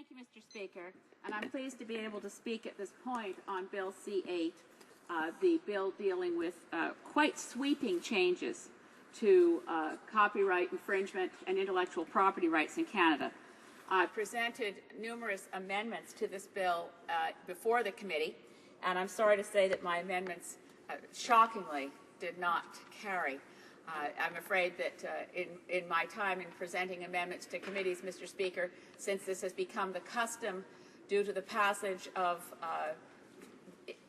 Thank you, Mr. Speaker, and I'm pleased to be able to speak at this point on Bill C-8, the bill dealing with quite sweeping changes to copyright infringement and intellectual property rights in Canada. I presented numerous amendments to this bill before the committee, and I'm sorry to say that my amendments shockingly did not carry. I'm afraid that in my time in presenting amendments to committees, Mr. Speaker, since this has become the custom due to the passage of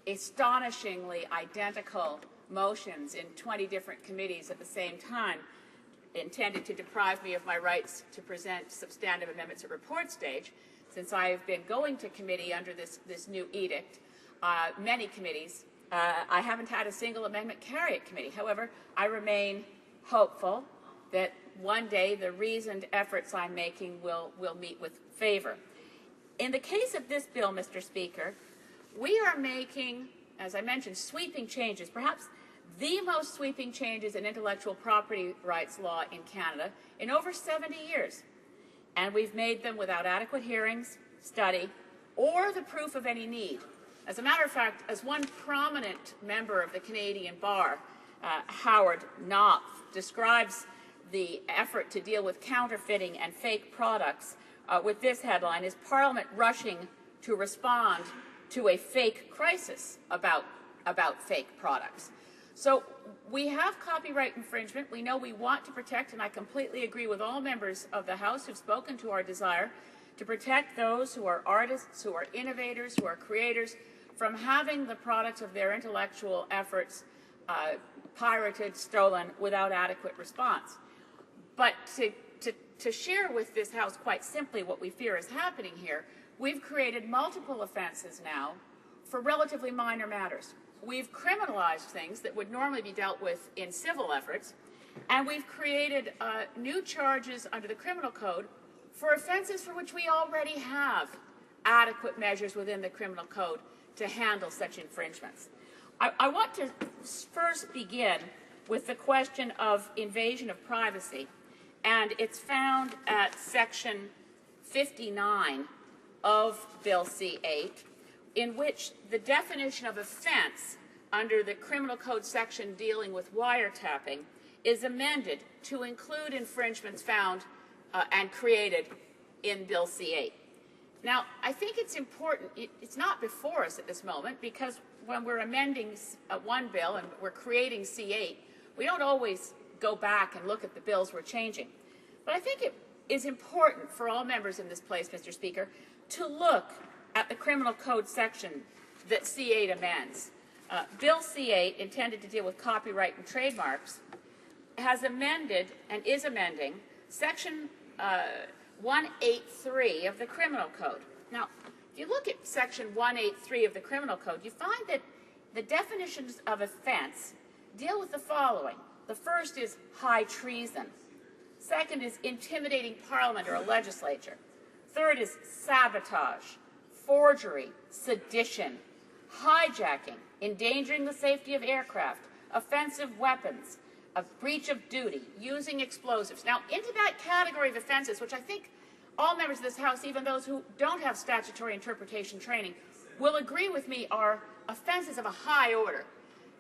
astonishingly identical motions in 20 different committees at the same time, intended to deprive me of my rights to present substantive amendments at report stage, since I have been going to committee under this new edict, many committees, I haven't had a single amendment carry at committee. However, I remain hopeful that one day the reasoned efforts I'm making will meet with favor. In the case of this bill, Mr. Speaker, we are making, as I mentioned, sweeping changes, perhaps the most sweeping changes in intellectual property rights law in Canada in over 70 years. And we've made them without adequate hearings, study, or the proof of any need. As a matter of fact, as one prominent member of the Canadian Bar, Howard Knopf, describes the effort to deal with counterfeiting and fake products with this headline, is Parliament rushing to respond to a fake crisis about fake products. So we have copyright infringement. We know we want to protect, and I completely agree with all members of the House who've spoken to our desire to protect those who are artists, who are innovators, who are creators, from having the products of their intellectual efforts pirated, stolen, without adequate response. But to share with this House quite simply what we fear is happening here, we've created multiple offenses now for relatively minor matters. We've criminalized things that would normally be dealt with in civil efforts, and we've created new charges under the criminal code for offenses for which we already have adequate measures within the criminal code to handle such infringements. I want to first begin with the question of invasion of privacy, and it's found at section 59 of Bill C-8, in which the definition of offense under the criminal code section dealing with wiretapping is amended to include infringements found and created in Bill C-8. Now, I think it's important, it's not before us at this moment, because when we're amending one bill and we're creating C-8, we don't always go back and look at the bills we're changing. But I think it is important for all members in this place, Mr. Speaker, to look at the criminal code section that C-8 amends. Bill C-8, intended to deal with copyright and trademarks, has amended and is amending section 183 of the criminal code. Now, if you look at section 183 of the criminal code, you find that the definitions of offense deal with the following. The first is high treason. Second is intimidating Parliament or a legislature. Third is sabotage, forgery, sedition, hijacking, endangering the safety of aircraft, offensive weapons, a breach of duty, using explosives. Now, into that category of offenses, which I think all members of this House, even those who don't have statutory interpretation training, will agree with me are offenses of a high order,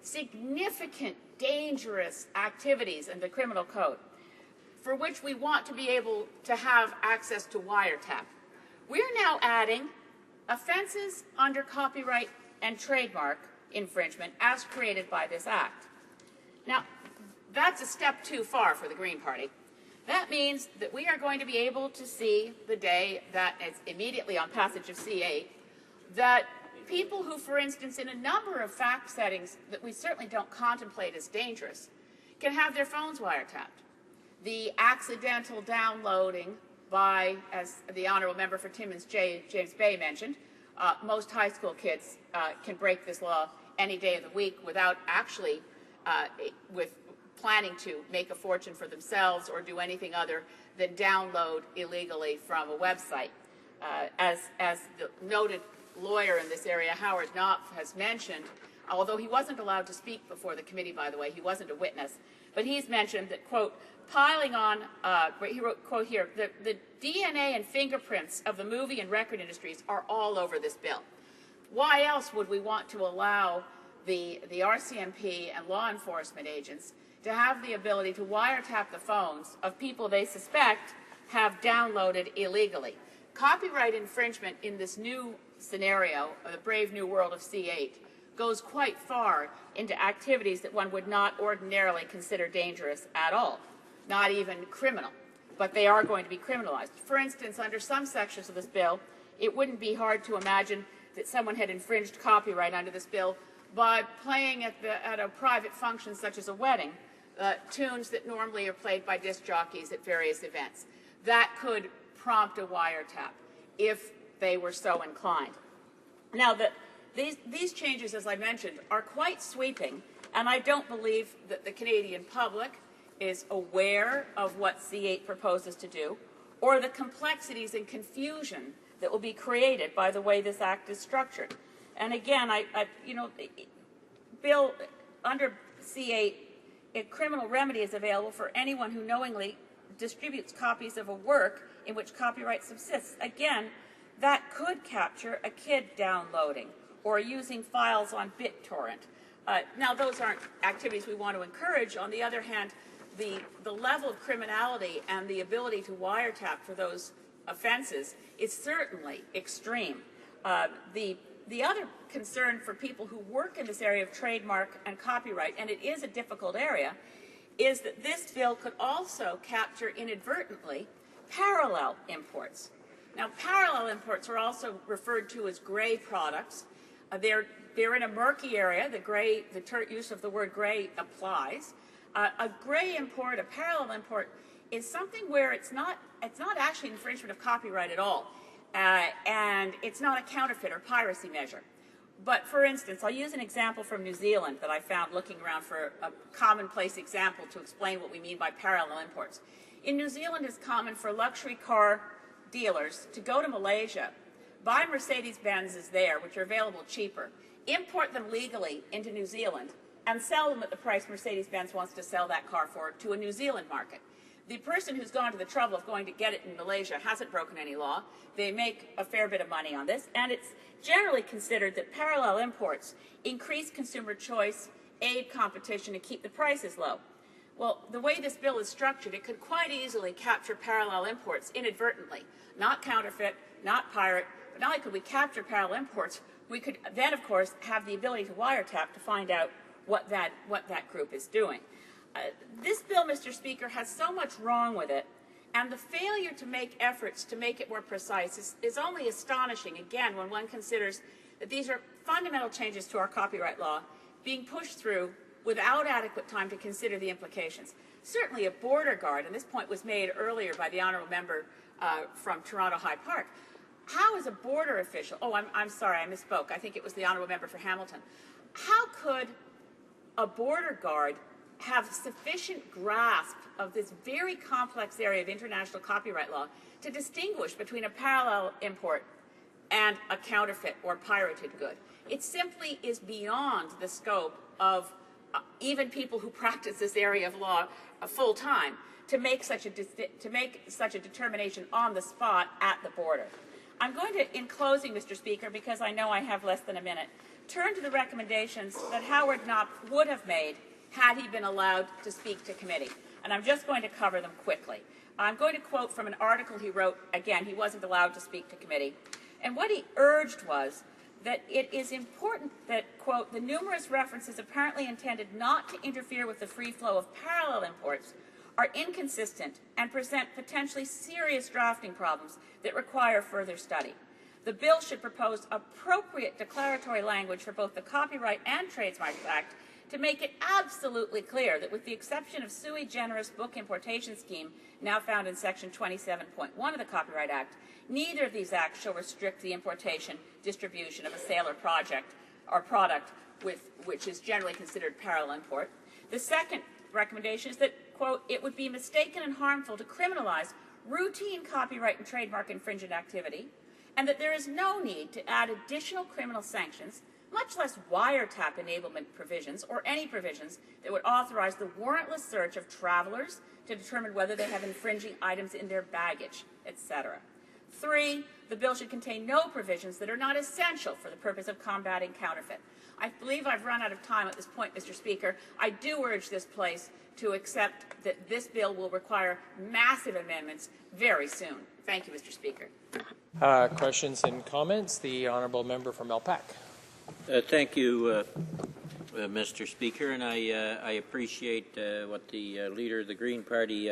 significant, dangerous activities in the criminal code, for which we want to be able to have access to wiretap. We're now adding offenses under copyright and trademark infringement as created by this Act. Now, that's a step too far for the Green Party. That means that we are going to be able to see the day that it's immediately on passage of C-8, that people who, for instance, in a number of fact settings that we certainly don't contemplate as dangerous, can have their phones wiretapped. The accidental downloading by, as the Honourable Member for Timmins James Bay mentioned, most high school kids can break this law any day of the week without actually with planning to make a fortune for themselves or do anything other than download illegally from a website. As the noted lawyer in this area, Howard Knopf, has mentioned, although he wasn't allowed to speak before the committee, by the way, he wasn't a witness, but he's mentioned that, quote, piling on, he wrote, quote here, the DNA and fingerprints of the movie and record industries are all over this bill. Why else would we want to allow the RCMP and law enforcement agents to have the ability to wiretap the phones of people they suspect have downloaded illegally? Copyright infringement in this new scenario, the brave new world of C-8, goes quite far into activities that one would not ordinarily consider dangerous at all, not even criminal, but they are going to be criminalized. For instance, under some sections of this bill, it wouldn't be hard to imagine that someone had infringed copyright under this bill by playing at a private function such as a wedding, tunes that normally are played by disc jockeys at various events. That could prompt a wiretap if they were so inclined. Now, these changes, as I mentioned, are quite sweeping, and I don't believe that the Canadian public is aware of what C-8 proposes to do, or the complexities and confusion that will be created by the way this act is structured. And again, Bill, under C-8, a criminal remedy is available for anyone who knowingly distributes copies of a work in which copyright subsists. Again, that could capture a kid downloading or using files on BitTorrent. Now, those aren't activities we want to encourage. On the other hand, the level of criminality and the ability to wiretap for those offenses is certainly extreme. The other concern for people who work in this area of trademark and copyright, and it is a difficult area, is that this bill could also capture inadvertently parallel imports. Now, parallel imports are also referred to as gray products. They're in a murky area. The use of the word gray applies. A gray import, a parallel import, is something where it's not actually infringement of copyright at all, and it's not a counterfeit or piracy measure. But for instance, I'll use an example from New Zealand that I found looking around for a commonplace example to explain what we mean by parallel imports. In New Zealand, it's common for luxury car dealers to go to Malaysia, buy Mercedes-Benzes there, which are available cheaper, import them legally into New Zealand, and sell them at the price Mercedes-Benz wants to sell that car for to a New Zealand market. The person who's gone to the trouble of going to get it in Malaysia hasn't broken any law. They make a fair bit of money on this, and it's generally considered that parallel imports increase consumer choice, aid competition, and keep the prices low. Well, the way this bill is structured, it could quite easily capture parallel imports inadvertently. Not counterfeit, not pirate, but not only could we capture parallel imports, we could then, of course, have the ability to wiretap to find out what that group is doing. This bill, Mr. Speaker, has so much wrong with it, and the failure to make efforts to make it more precise is only astonishing, again, when one considers that these are fundamental changes to our copyright law being pushed through without adequate time to consider the implications. Certainly a border guard, and this point was made earlier by the honourable member from Toronto High Park. How is a border official, I'm sorry, I misspoke. I think it was the honourable member for Hamilton. How could a border guard have sufficient grasp of this very complex area of international copyright law to distinguish between a parallel import and a counterfeit or pirated good? It simply is beyond the scope of even people who practice this area of law full time to make such a determination on the spot at the border. I'm going to, in closing, Mr. Speaker, because I know I have less than a minute, turn to the recommendations that Howard Knopp would have made had he been allowed to speak to committee. And I'm just going to cover them quickly. I'm going to quote from an article he wrote. Again, he wasn't allowed to speak to committee. And what he urged was that it is important that, quote, the numerous references apparently intended not to interfere with the free flow of parallel imports are inconsistent and present potentially serious drafting problems that require further study. The bill should propose appropriate declaratory language for both the Copyright and Trademarks Act to make it absolutely clear that with the exception of sui generis book importation scheme now found in Section 27.1 of the Copyright Act, neither of these acts shall restrict the importation, distribution of a sale or project or product which is generally considered parallel import. The second recommendation is that, quote, it would be mistaken and harmful to criminalize routine copyright and trademark infringement activity, and that there is no need to add additional criminal sanctions much less wiretap enablement provisions or any provisions that would authorize the warrantless search of travelers to determine whether they have infringing items in their baggage, etc. 3, the bill should contain no provisions that are not essential for the purpose of combating counterfeit. I believe I've run out of time at this point, Mr. Speaker. I do urge this place to accept that this bill will require massive amendments very soon. Thank you, Mr. Speaker. Questions and comments? The honourable member from Malpeque. Thank you, Mr. Speaker, and I appreciate what the leader of the Green Party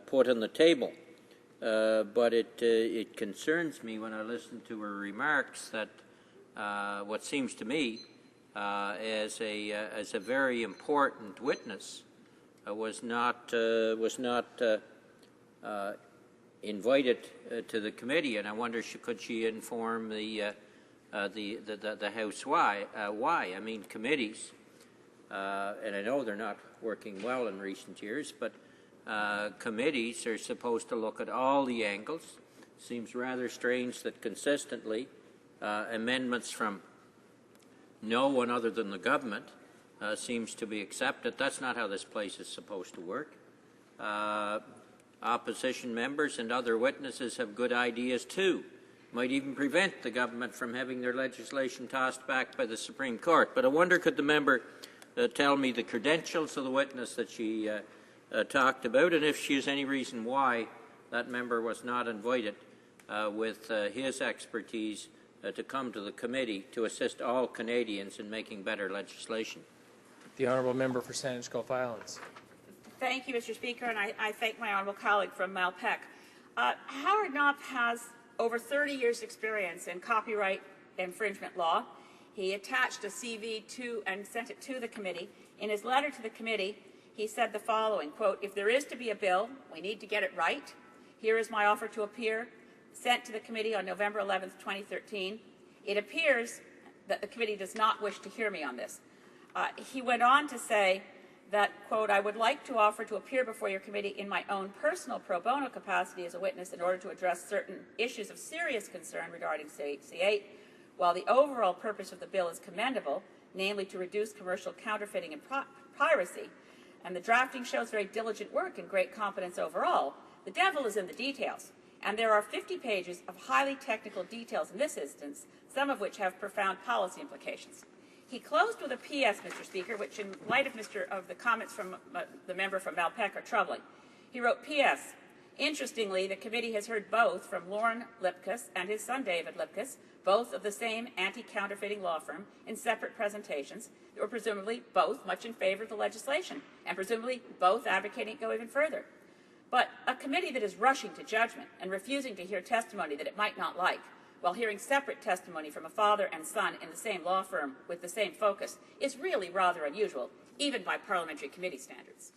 put on the table. But it concerns me when I listen to her remarks that what seems to me as a very important witness was not invited to the committee, and I wonder could she inform the House why? I mean, committees, and I know they're not working well in recent years, but committees are supposed to look at all the angles. Seems rather strange that consistently amendments from no one other than the government seems to be accepted. That's not how this place is supposed to work. Opposition members and other witnesses have good ideas too. Might even prevent the government from having their legislation tossed back by the Supreme Court. But I wonder, could the member tell me the credentials of the witness that she talked about, and if she has any reason why that member was not invited with his expertise to come to the committee to assist all Canadians in making better legislation. The honourable member for Saanich Gulf Islands. Thank you, Mr. Speaker, and I thank my honourable colleague from Malpeque. Howard Knopp has over 30 years' experience in copyright infringement law. He attached a CV to and sent it to the committee. In his letter to the committee, he said the following, quote, "If there is to be a bill, we need to get it right. Here is my offer to appear," sent to the committee on November 11th, 2013. It appears that the committee does not wish to hear me on this. He went on to say that, quote, "I would like to offer to appear before your committee in my own personal pro bono capacity as a witness in order to address certain issues of serious concern regarding C-8. While the overall purpose of the bill is commendable, namely to reduce commercial counterfeiting and piracy, and the drafting shows very diligent work and great competence overall, the devil is in the details. And there are 50 pages of highly technical details in this instance, some of which have profound policy implications." He closed with a PS, Mr. Speaker, which in light of the comments from the member from Malpeque are troubling. He wrote, "PS. Interestingly, the committee has heard both from Lauren Lipkus and his son David Lipkus, both of the same anti-counterfeiting law firm, in separate presentations that were presumably both much in favor of the legislation and presumably both advocating it go even further. But a committee that is rushing to judgment and refusing to hear testimony that it might not like, while hearing separate testimony from a father and son in the same law firm with the same focus, is really rather unusual, even by parliamentary committee standards."